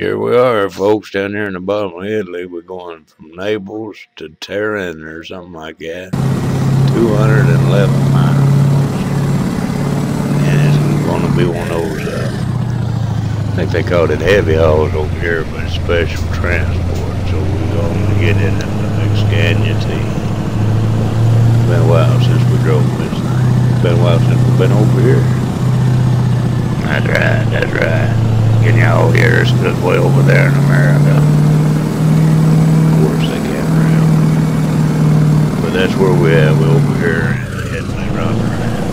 here we are, folks, down here in the bottom of Italy. We're going from Naples to Turin or something like that. 211 miles. And it's going to be one of those, I think they called it heavy hauls over here, but it's special transport. So we're going to get in the Scania team. It's been a while since we drove this thing. It's been a while since we've been over here. That's right, that's right. Can y'all hear us way over there in America? Of course they can't really. But that's where we're at. We're over here in Italy running around.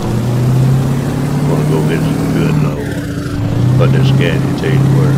Gonna go get some good load. Put this Scania team to work.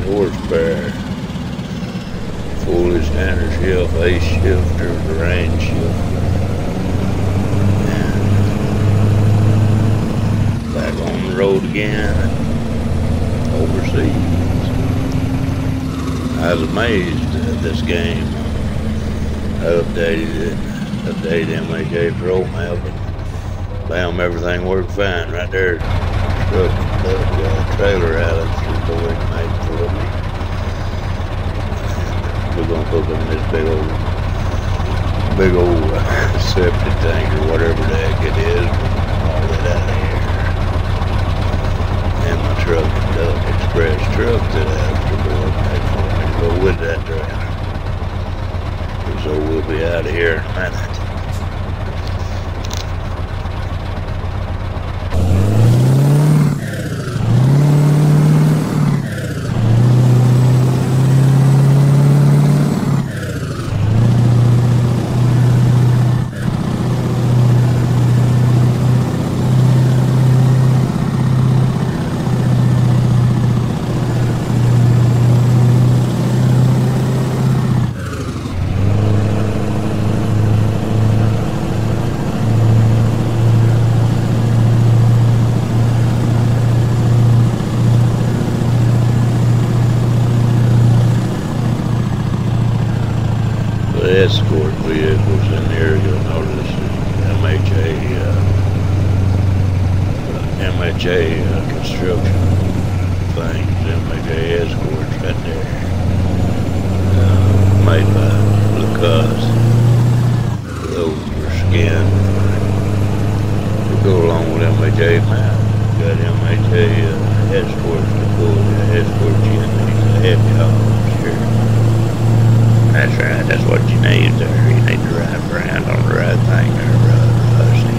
Horsepower, fully standard shift, ace shifter, the range shifter, and back on the road again, overseas. I was amazed at this game. I updated MHApro Map, and bam, everything worked fine right there. Struck the trailer out of the boy made for me. We're gonna put them in this big old septic tank or whatever the heck it is. All that out of here. And my truck, express truck that I have to go with that trailer. So we'll be out of here in a minute. Escort vehicles in here, you'll notice MHA construction things, MHA escorts right there, made by Lucas. Those were skinned to go along with MHA Map. Got MHA escorts to pull the escort you in these heavy hauls here. That's right, that's what you need there. You need to ride around on the right thing there, Rusty.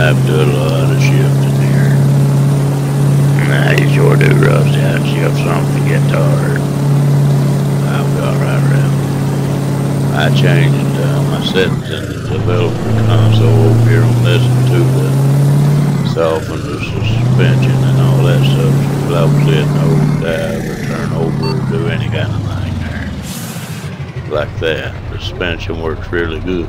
map do a lot of shifting here. Nah, you sure do, Rusty. I'd shift something to get tired. I'll be alright around. I changed my settings in the developer console over here on this to the soften the suspension and all that stuff. So I was hitting over, dive, or turn over, or do any kind of thing there. Like that. The suspension works really good.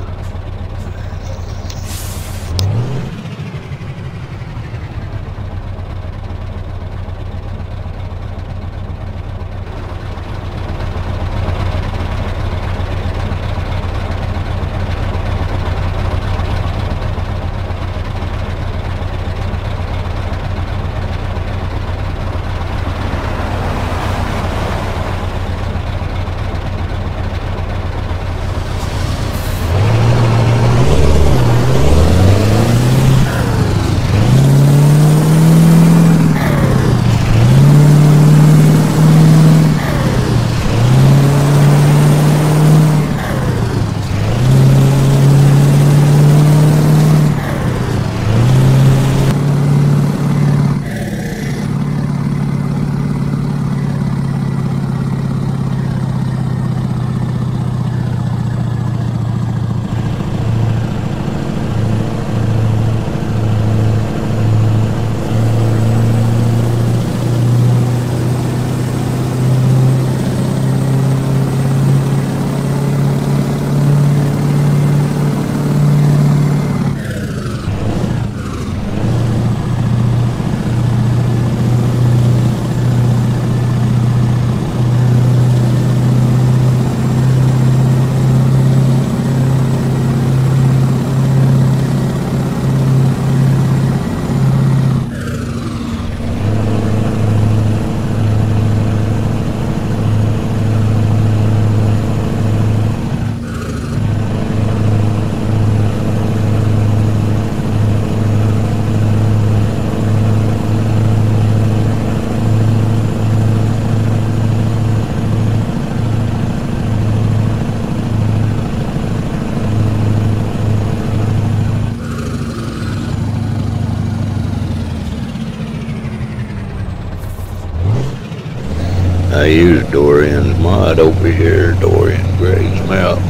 I use Dorian's mod over here, Dorian Gray's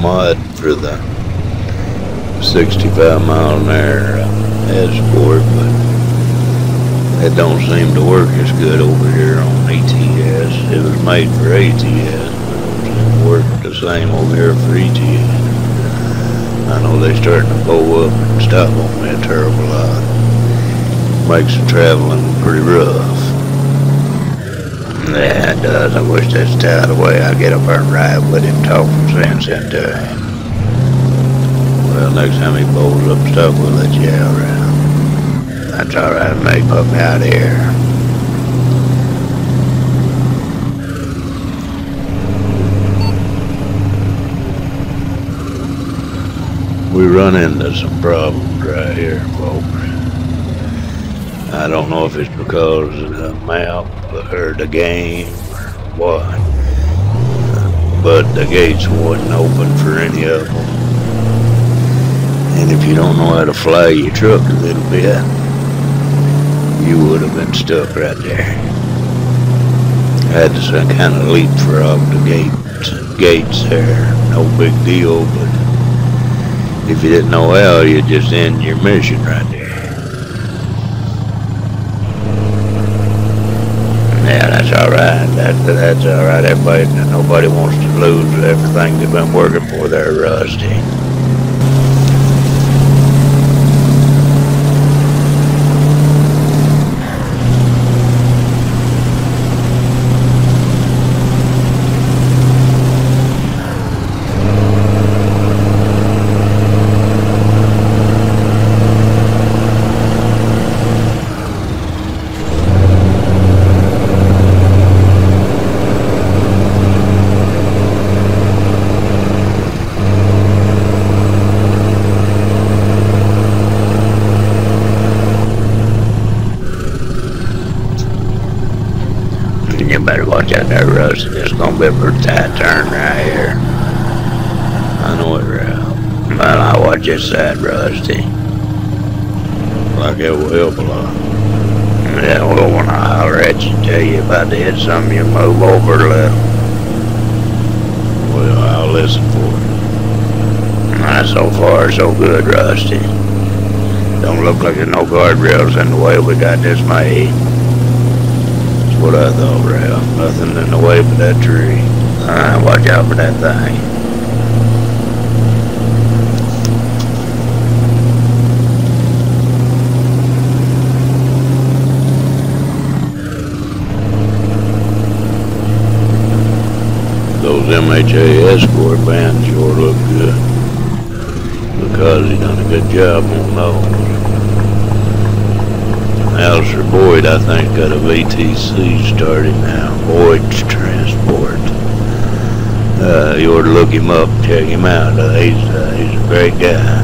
mod for the 65 mile an hour Escort, but it don't seem to work as good over here on ATS. It was made for ATS, but it doesn't work the same over here for ETS. I know they're starting to blow up and stop on me a terrible lot. Makes the traveling pretty rough. Yeah, it does. I wish that's the way I get up there and ride with him, talk from sense into him. Well, next time he blows up stuff, we'll let you out around. That's alright, mate. Put me out of here. We run into some problems right here, folks. I don't know if it's because of the map or the game or what, but the gates wasn't open for any of them. And if you don't know how to fly your truck a little bit, you would have been stuck right there. I had to kind of leapfrog the gates there. No big deal, but if you didn't know how, you'd just end your mission right there. Yeah, that's alright. That's alright. Nobody wants to lose everything they've been working for there, Rusty. You better watch out there, Rusty. It's gonna be a pretty tight turn right here. I know it, Ralph. Well, I'll watch this side, Rusty. like it will help a lot. Yeah, well, when I holler at you, tell you if I did something, you move over a little. Well, I'll listen for it. Not so far, so good, Rusty. Don't look like there's no guardrails in the way we got this made. That's what I thought, Ralph. Nothing in the way but that tree. Alright, watch out for that thing. Those MHA escort bands sure look good. Because he done a good job on those. Alistair Boyd, I think, got a VTC started now. Boyd's Transport. You ought to look him up and check him out. He's a great guy.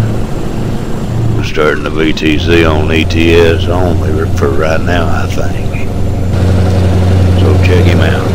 We're starting the VTC on ETS only for right now, I think. So check him out.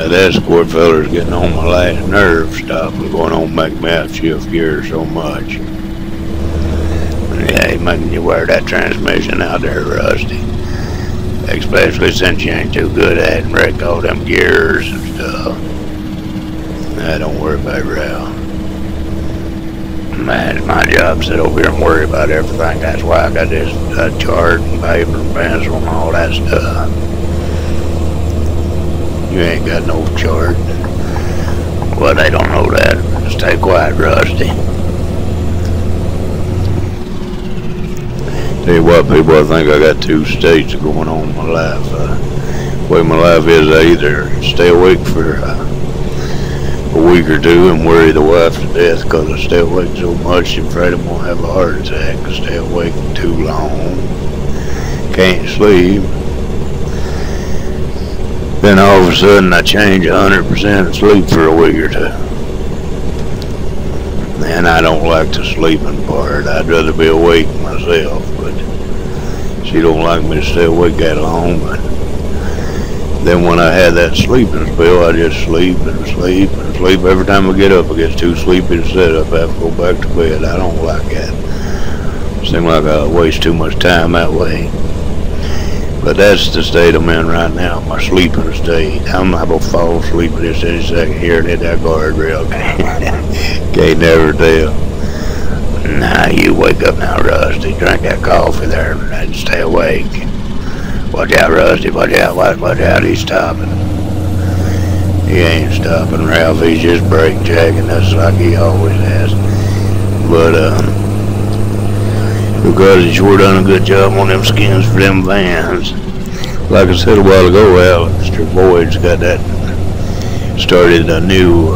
That escort feller's getting on my last nerve. Stop going on make me out shift gear so much. Yeah, he's making you wear that transmission out there, Rusty. Especially since you ain't too good at it and wreck all them gears and stuff. Nah, don't worry about it, Ralph. Man, it's my job to sit over here and worry about everything. That's why I got this chart and paper and pencil and all that stuff. You ain't got no chart. Well, they don't know that. Stay quiet, Rusty. Tell you what, people, I think I got two stages going on in my life. The way my life is, I either stay awake for a week or two and worry the wife to death because I stay awake so much she's afraid I'm going to have a heart attack. I stay awake too long. Can't sleep. Then all of a sudden I change 100% of sleep for a week or two. And I don't like the sleeping part. I'd rather be awake myself, but she don't like me to stay awake that long. But then when I had that sleeping spell, I just sleep and sleep and sleep. Every time I get up, I get too sleepy to sit up. I have to go back to bed. I don't like that. Seems like I waste too much time that way. But that's the state I'm in right now, my sleeping state. I'm liable to fall asleep just any second here and hit that guardrail. Can't never tell. Nah, you wake up now, Rusty. Drink that coffee there and stay awake. Watch out, Rusty. Watch out. Watch out. He's stopping. He ain't stopping, Ralph. He's just brake jacking us like he always has. But, because he sure done a good job on them skins for them vans. Like I said a while ago, Alistair Boyd's got that, started a new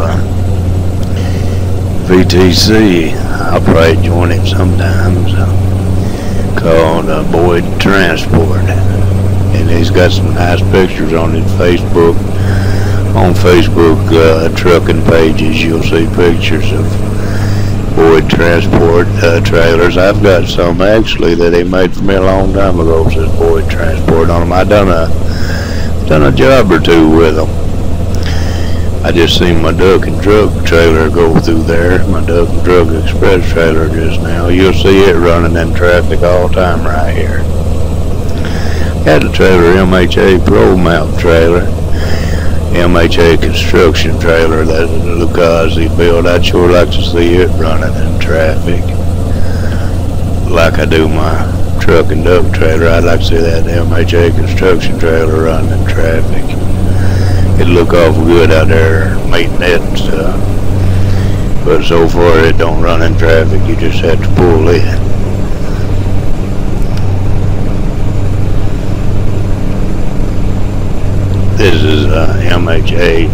VTC. I'll probably join him sometimes, called Boyd Transport. And he's got some nice pictures on his Facebook. On Facebook trucking pages, you'll see pictures of Boyd Transport trailers. I've got some actually that he made for me a long time ago. Says Boyd Transport on them. I done a job or two with them. I just seen my Duck and Drug trailer go through there. My Duck and Drug Express trailer just now. You'll see it running in traffic all the time right here. Got a trailer, MHApro Map trailer. MHA construction trailer that Lucasi built. I'd sure like to see it running in traffic like I do my truck and duck trailer. I'd like to see that MHA construction trailer running in traffic. It'd look awful good out there meeting it and stuff, but so far it don't run in traffic. You just have to pull in. This is MHApro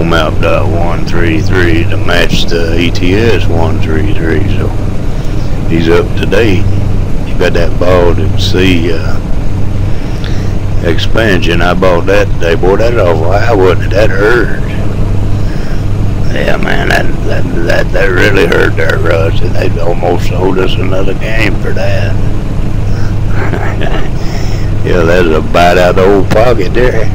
Map .133 to match the ETS 133, so he's up to date. You got that Baltic Sea expansion. I bought that today. Boy, that awful high, wasn't it? That hurt. Yeah, man, that really hurt there, Russ. And they almost sold us another game for that. Yeah, that's a bite out of the old pocket there.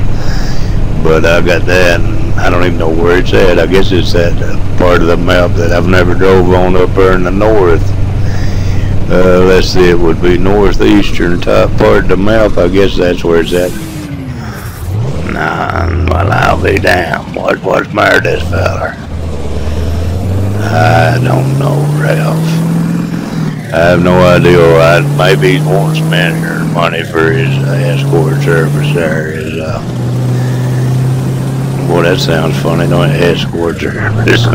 But I got that, and I don't even know where it's at. I guess it's that part of the map that I've never drove on up there in the north. Let's see, it would be northeastern top part of the map. I guess that's where it's at. Nah, well, I'll be damned. What's matter this feller? I don't know, Ralph. I have no idea. Maybe he's wanting some insurance money for his escort service there. Boy, that sounds funny, don't it? Escort service.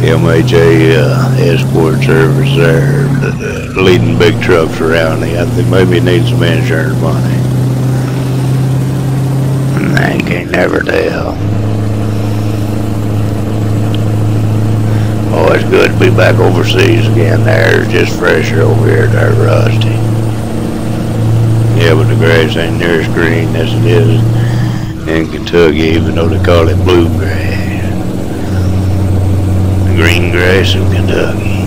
MHA escort service there. Leading big trucks around. I think maybe he needs some insurance money. I can't never tell. Oh, it's good to be back overseas again there. It's just fresher over here there, Rusty. Yeah, but the grass ain't near as green as it is in Kentucky, even though they call it bluegrass. The green grass in Kentucky.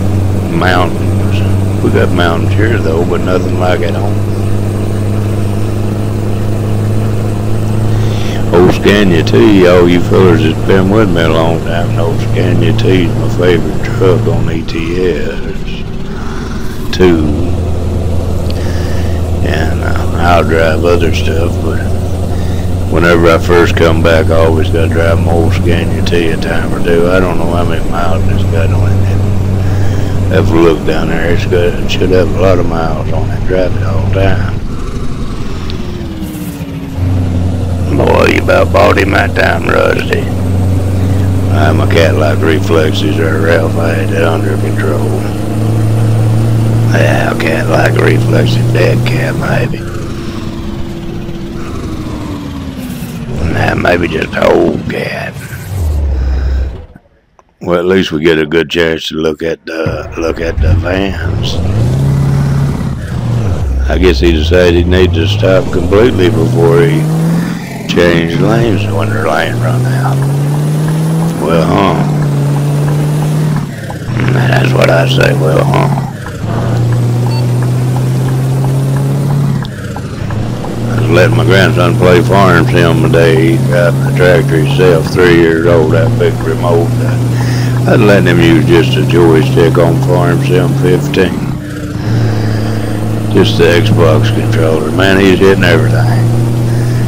Mountains. We got mountains here though, but nothing like it home. Old Scania T, all you fellers that's been with me a long time know Scania T is my favorite truck on ETS too. And I'll drive other stuff, but whenever I first come back, I always got to drive my old Scania T a time or two. I don't know how many miles it's got on it. Have a look down there. It should have a lot of miles on it. Drive it all the time. Boy, you about bought him that time, Rusty. My cat-like reflexes are Ralph had it under control. Yeah, cat-like reflexes, dead cat maybe. Nah, maybe just an old cat. Well, at least we get a good chance to look at the vans. I guess he decided he needed to stop completely before he changed lanes when their lane run out. Well, that's what I say, well, I was letting my grandson play farm sim today. He's driving the tractor himself, 3 years old, that big remote. I was letting him use just a joystick on farm sim 15. Just the Xbox controller. Man, he's hitting everything.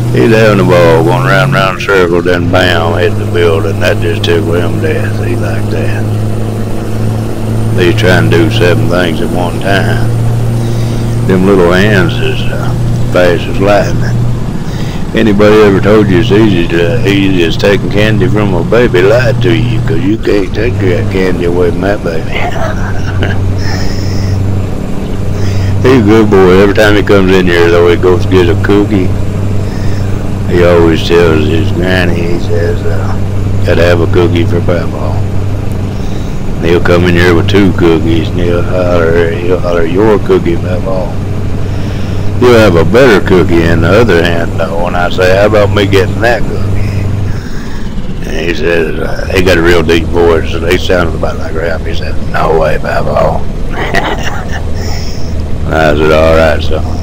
He's having the ball going round and round in a circle, then bam, hit the building. That just tickled him to death. He like that. He's trying to do 7 things at one time. Them little hands is fast as lightning. Anybody ever told you it's easy as taking candy from a baby lied to you, because you can't take that candy away from that baby. He's a good boy. Every time he comes in here, though, he goes to get a cookie. He always tells his granny, he says, gotta have a cookie for Papa. And he'll come in here with 2 cookies, and he'll holler, your cookie, Papa. He'll have a better cookie in the other hand, though, and I say, how about me getting that cookie? And he says, he got a real deep voice, and he sounded about like rap. He said, no way, Papa. I said, alright, son.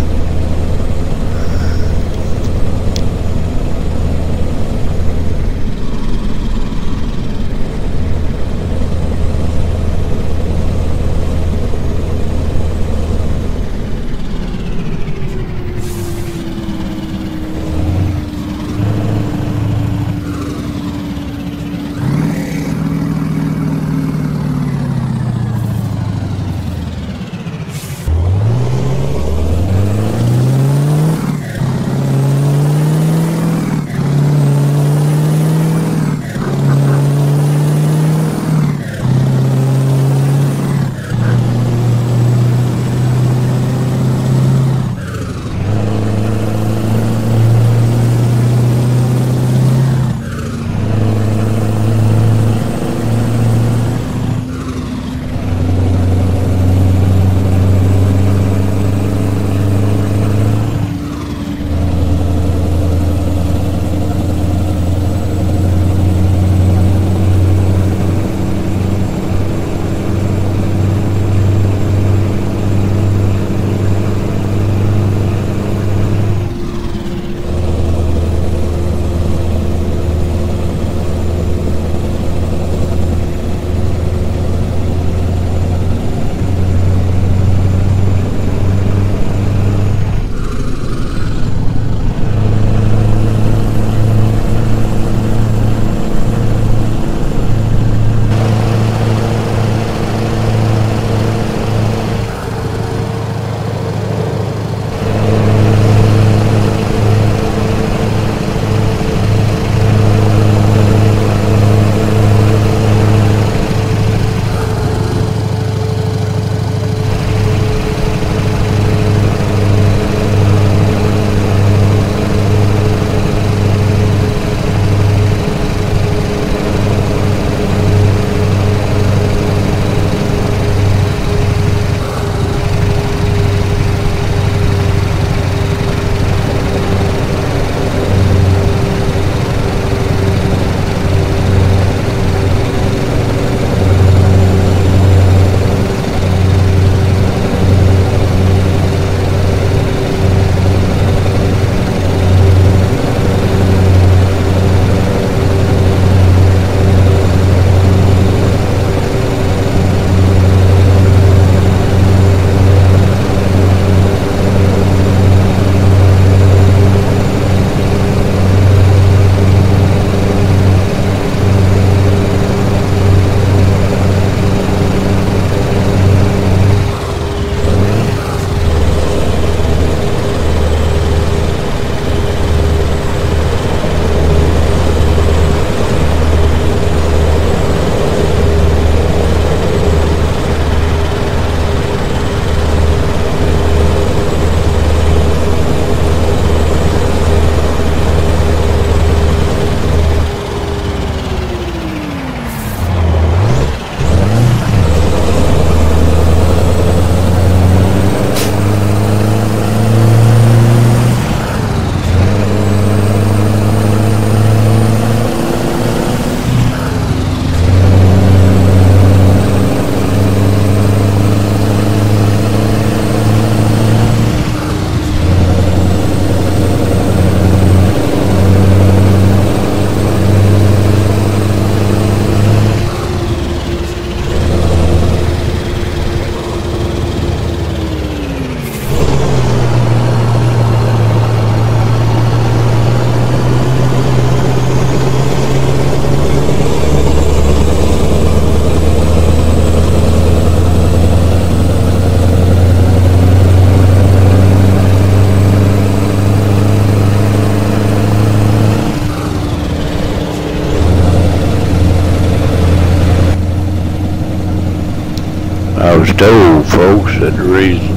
I was told, folks, that the reason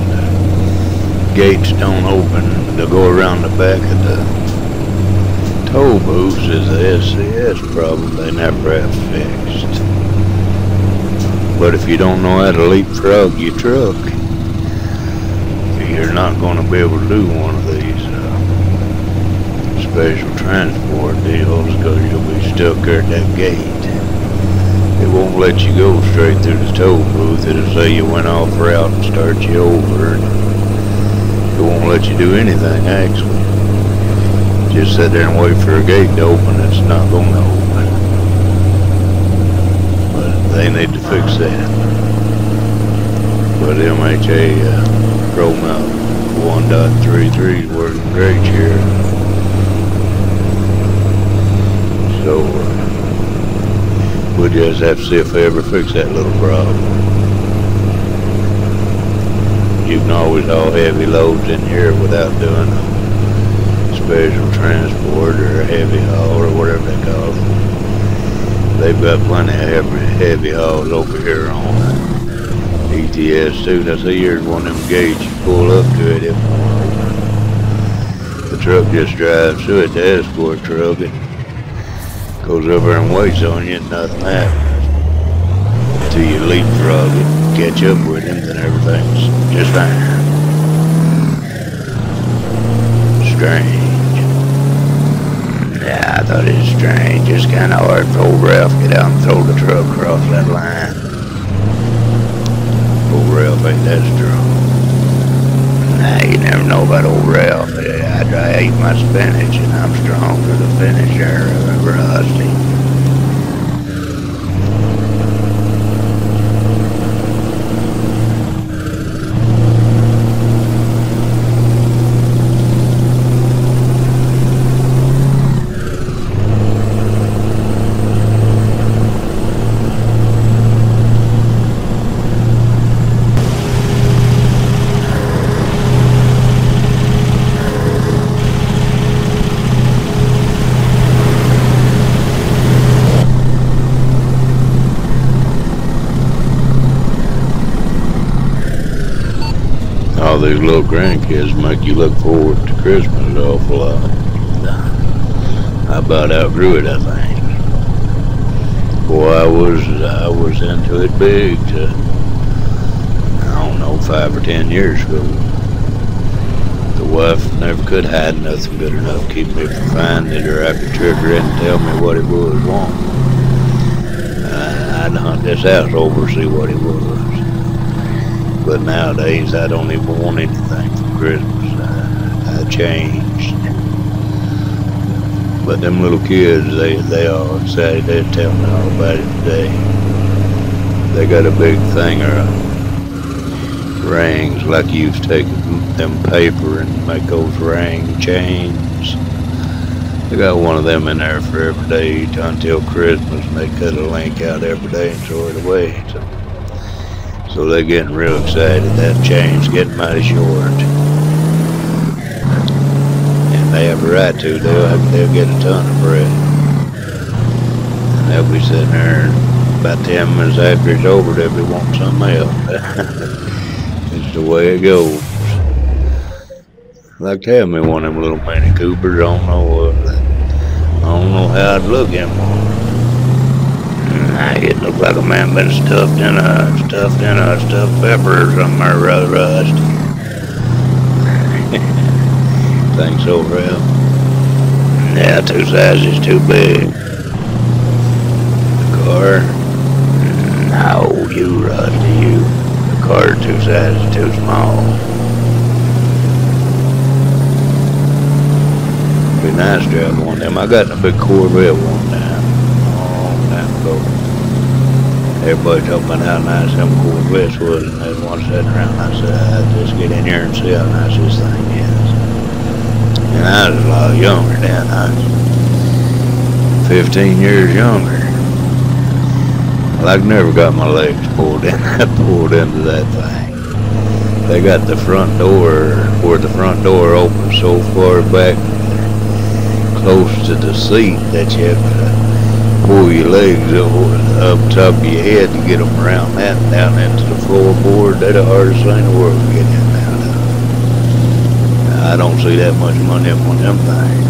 gates don't open to go around the back of the toll booths is the SCS problem they never have fixed. But if you don't know how to leapfrog your truck, you're not going to be able to do one of these special transport deals, because you'll be stuck there at that gate. It won't let you go straight through the toll booth. It'll say you went off route and start you over. It won't let you do anything, actually. Just sit there and wait for a gate to open. It's not going to open. But they need to fix that. But MHApro Map 1.33 is working great here. So we'll just have to see if they ever fix that little problem. You can always haul heavy loads in here without doing a special transport or a heavy haul or whatever they call it. They've got plenty of heavy hauls over here on ETS too. Now see, here's one of them gates. You pull up to it, it won't open. The truck just drives through it, the escort truck. It goes over and waits on you and nothing happens. Until you leapfrog it, catch up with him, then everything's just fine. Strange. Yeah, I thought it was strange. It's kind of hard for old Ralph to get out and throw the truck across that line. Old Ralph ain't that strong. Nah, you never know about old Ralph. I ate my spinach and I'm strong for the finish there, Rusty. All these little grandkids make you look forward to Christmas an awful lot. I about outgrew it, I think. Boy, I was into it big to, I don't know, 5 or 10 years ago. The wife never could hide nothing good enough to keep me from finding it, or I could trick her in and tell me what it was wrong. I'd hunt this house over to see what it was. But nowadays, I don't even want anything for Christmas. I changed. But them little kids, they all excited. They tell me all about it today. They got a big thing of rings, like you used to take them paper and make those ring chains. They got one of them in there for every day until Christmas, and they cut a link out every day and throw it away. So they're getting real excited. That chain's getting mighty short. And they have a right to. They'll get a ton of bread. And they'll be sitting there about 10 minutes after it's over, they'll be wanting something else. It's the way it goes. Like to have me one of them little Mini Coopers. I don't know how I'd look in one. It looked like a man been stuffed in a stuffed pepper or something, or rust. Think so, Ralph? Yeah, 2 sizes too big. The car? No, you, Rusty, you. The car's 2 sizes too small. Be nice to have one of them. I got in a big Corvette one time. Long time ago. Everybody talking about how nice them Corvettes was, and they one sitting around, and I said, I'd just get in here and see how nice this thing is. And I was a lot younger then. I was 15 years younger. Well, I never got my legs pulled into that thing. They got the front door, where the front door opens so far back, close to the seat, that you have to pull your legs up top of your head to get them around that and down into the floorboard. They're the hardest thing in the world to get in now. I don't see that much money up on them things.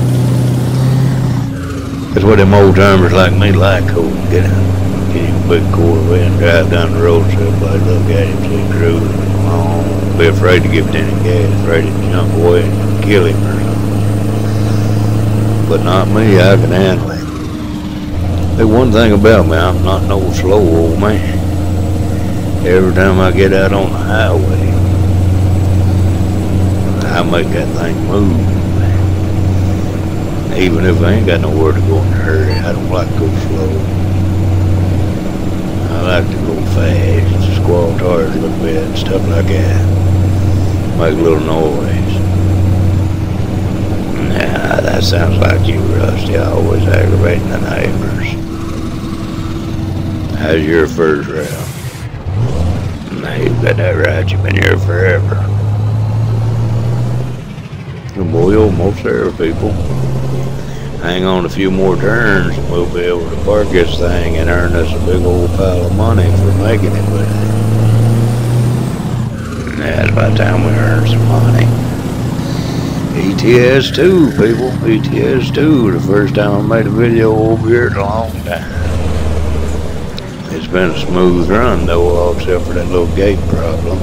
That's what them old timers like me like. Get him a big Corvette and drive down the road so everybody look at him, see him cruising along. Be afraid to give it any gas, afraid to jump away and kill him or something. But not me, I can handle it. Hey, one thing about me, I'm not no slow old man. Every time I get out on the highway, I make that thing move. Even if I ain't got nowhere to go in a hurry, I don't like to go slow. I like to go fast, squall tires a little bit, stuff like that. Make a little noise. Nah, that sounds like you, Rusty. Always aggravating the neighbors. How's your first round? Nah, you got that right. You've been here forever. Boy, almost there, people. Hang on a few more turns and we'll be able to park this thing and earn us a big old pile of money for making it with it. That's about time we earn some money. ETS2, people. ETS2. The first time I made a video over here in a long time. It's been a smooth run though, all except for that little gate problem.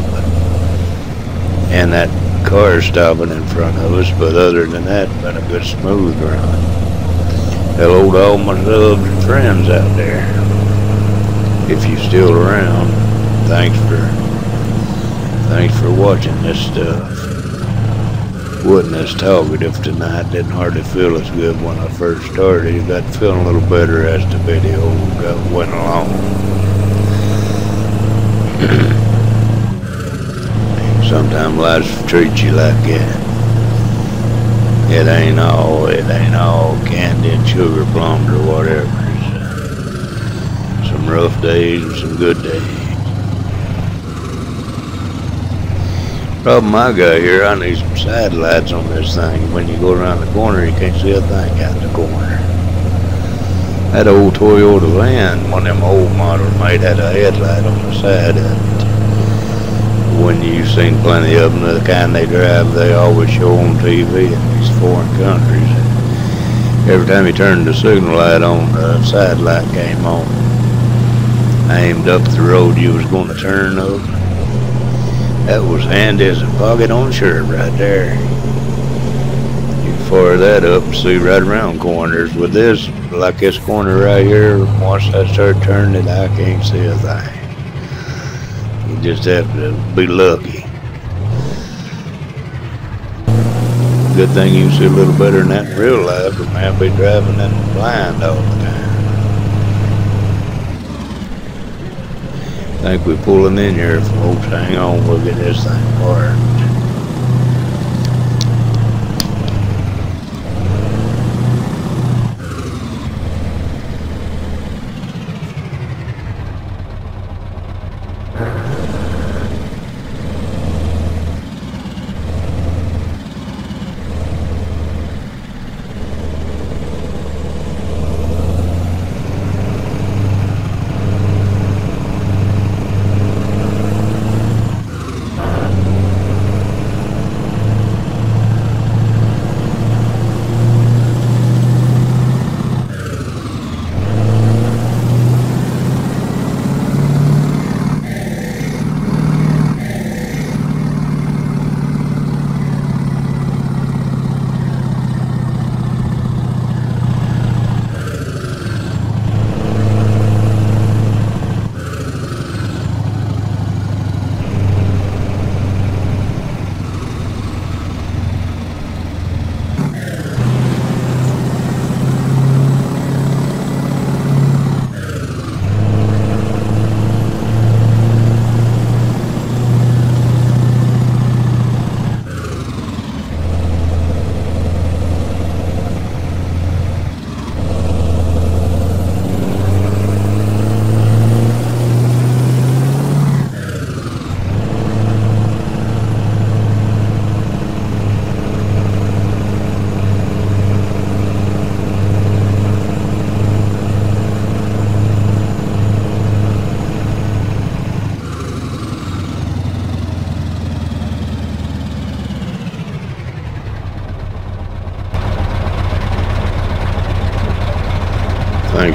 And that car stopping in front of us, but other than that, it's been a good smooth run. Hello to all my subs and friends out there. If you're still around, thanks for watching this stuff. Wasn't as talkative tonight, didn't hardly feel as good when I first started. Got feeling a little better as the video went along. Sometimes life treats you like that. It ain't all candy and sugar plums or whatever. It's some rough days and some good days. Problem I got here, I need some satellites on this thing. When you go around the corner, you can't see a thing out the corner. That old Toyota van, one of them old models made, had a headlight on the side of it. When you've seen plenty of them, the kind they drive, they always show on TV in these foreign countries. Every time you turned the signal light on, the side light came on. Aimed up the road you was going to turn up. That was handy as a pocket on a shirt right there. You can fire that up and see right around corners. With this, like this corner right here, once I start turning it, I can't see a thing. You just have to be lucky. Good thing you can see a little better than that in real life, but man, be driving in the blind all the time. I think we're pulling in here, folks. Hang on, we'll get this thing parked.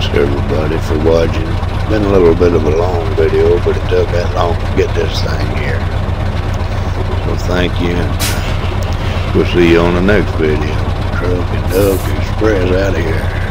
thanks everybody for watching. Been a little bit of a long video, but it took that long to get this thing here. So thank you, and we'll see you on the next video. Truck and Duck Express out of here.